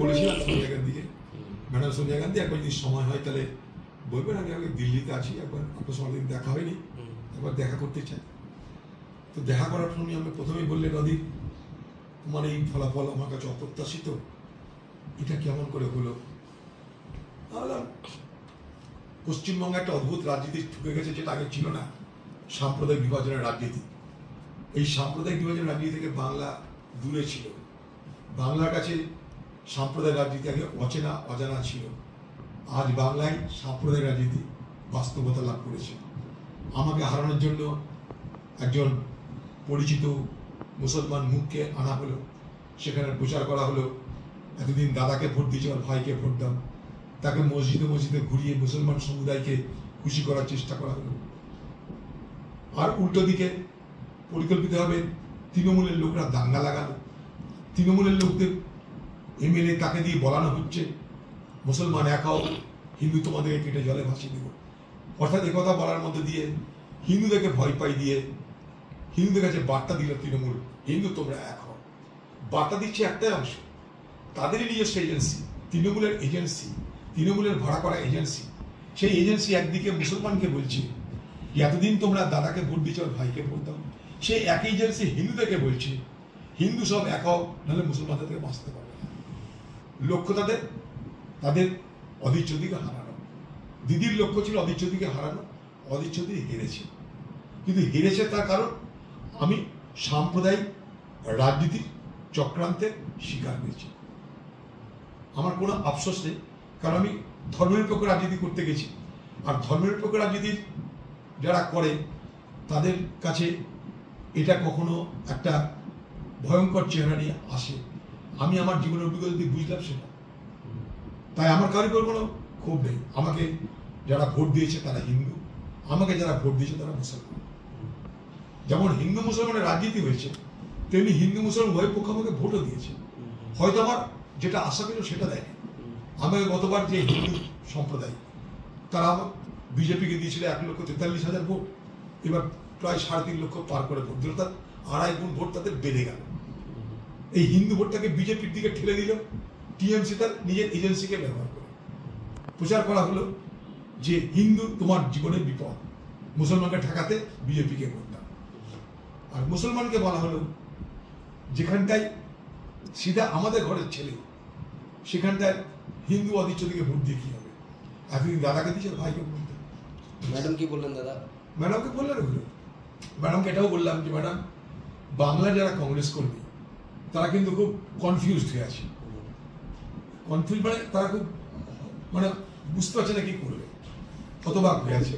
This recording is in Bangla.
বলেছিলাম সোনিয়া গান্ধীকে, ম্যাডাম সোনিয়া গান্ধী একবার যদি সময় হয় তাহলে বলবেন, আমি দিল্লিতে আছি, একবার আপনার সঙ্গে দেখা হয়নি, একবার দেখা করতে চাই। তো দেখা করার জন্য আমি প্রথমেই বললেন, অধীর তোমার এই ফলাফল আমার কাছে অপ্রত্যাশিত, এটা কেমন করে হলো? বললাম পশ্চিমবঙ্গে একটা অদ্ভুত রাজনীতি ঢুকে গেছে, যেটা আগে ছিল না, সাম্প্রদায়িক বিভাজনের রাজনীতি। এই সাম্প্রদায়িক বিভাজনের রাজনীতি থেকে বাংলা দূরে ছিল। বাংলার কাছে সাম্প্রদায়িক রাজনীতি আগে অচেনা অজানা ছিল। আজ বাংলায় সাম্প্রদায়িক রাজনীতি বাস্তবতা লাভ করেছে। আমাকে হারানোর জন্য একজন পরিচিত মুসলমান মুখকে আনা হলো, সেখানে প্রচার করা হলো, এতদিন দাদাকে ভোট দিয়েছে আর ভাইকে ভোট দাও। তাকে মসজিদে মসজিদে ঘুরিয়ে মুসলমান সমুদায়কে খুশি করার চেষ্টা করা হলো। আর উল্টো দিকে পরিকল্পিতভাবে তৃণমূলের লোকরা দাঙ্গা লাগানো, তৃণমূলের লোকদের এমএলএ তাকে দিয়ে বলানো হচ্ছে মুসলমান এক হও, হিন্দু তোমাদেরকে কেটে জলে ভাসিয়ে দেব। অর্থাৎ একথা বলার মধ্যে দিয়ে হিন্দুদেরকে ভয় পাই দিয়ে হিন্দুদের কাছে বার্তা দিল তৃণমূল, হিন্দু তোমরা এক হও। বার্তা দিচ্ছে একটাই অংশ, তাদেরই নিজস্ব এজেন্সি, তৃণমূলের এজেন্সি, তৃণমূলের ভাড়া করা এজেন্সি। সেই এজেন্সি একদিকে মুসলমানকে বলছে এতদিন তোমরা দাদাকে ভোট দিচ্ছ আর ভাইকে ভোট দাও। সেই একই এজেন্সি হিন্দুদেরকে বলছে হিন্দু সব এক হও, নাহলে মুসলমানদের থেকে বাঁচতে পারবে না। লক্ষ্য তাদের অধীর চৌধুরীকে হারানো। দিদির লক্ষ্য ছিল অধীর চৌধুরীকে হারানো। অধীর চৌধুরী হেরেছে, কিন্তু হেরেছে তার কারণ আমি সাম্প্রদায়িক রাজনীতির চক্রান্তের শিকার হয়েছি। আমার কোনো আফসোস নেই, কারণ আমি ধর্মনিরপেক্ষ রাজনীতি করতে গেছি। আর ধর্মনিরপেক্ষ রাজনীতির যারা করে তাদের কাছে এটা কখনো একটা ভয়ঙ্কর চেহারা নিয়ে আসে। আমি আমার জীবনের অভিজ্ঞতা দিয়ে বুঝলাম সেটা। তাই আমার কারোর কোনো ক্ষোভ নেই। আমাকে যারা ভোট দিয়েছে তারা হিন্দু, আমাকে যারা ভোট দিয়েছে তারা মুসলমান। যেমন হিন্দু মুসলমানের রাজনীতি হয়েছে, তেমনি হিন্দু মুসলমান উভয় পক্ষ আমাকে ভোটও দিয়েছে। হয়তো আমার যেটা আশা ছিল সেটা দেয়নি। আমাকে গতবার যে হিন্দু সম্প্রদায় তারা আমার বিজেপিকে দিয়েছিল 1,43,000 ভোট, এবার প্রায় 3.5 লক্ষ পার করে ভোট দিল। তার 2.5 গুণ ভোট তাদের বেড়ে গেল। এই হিন্দু ভোটটাকে বিজেপির দিকে ঠেলে দিল। টিএমসি তার নিজের এজেন্সিকে ব্যবহার করে প্রচার করা হলো যে হিন্দু তোমার জীবনের বিপদ, মুসলমানকে ঠেকাতে বিজেপিকে ভোট দাও। আর মুসলমানকে বলা হলো যেখানটায় সিধা আমাদের ঘরের ছেলে, সেখানটায় হিন্দু অধীর চৌধুরীকে ভোট দিয়ে কি হবে? এতদিন দাদাকে দিয়েছে ভাইকে ভোট দেয়। ম্যাডাম কি বললেন দাদা? ম্যাডামকে বললেন ওগুলো। ম্যাডামকে এটাও বললাম যে ম্যাডাম, বাংলা যারা কংগ্রেস কর্মী তারা কিন্তু খুব কনফিউজড হয়ে আছে। কনফিউজ মানে তারা খুব বুঝতে পারছে না কি করবে, হতবাক হয়ে আছে।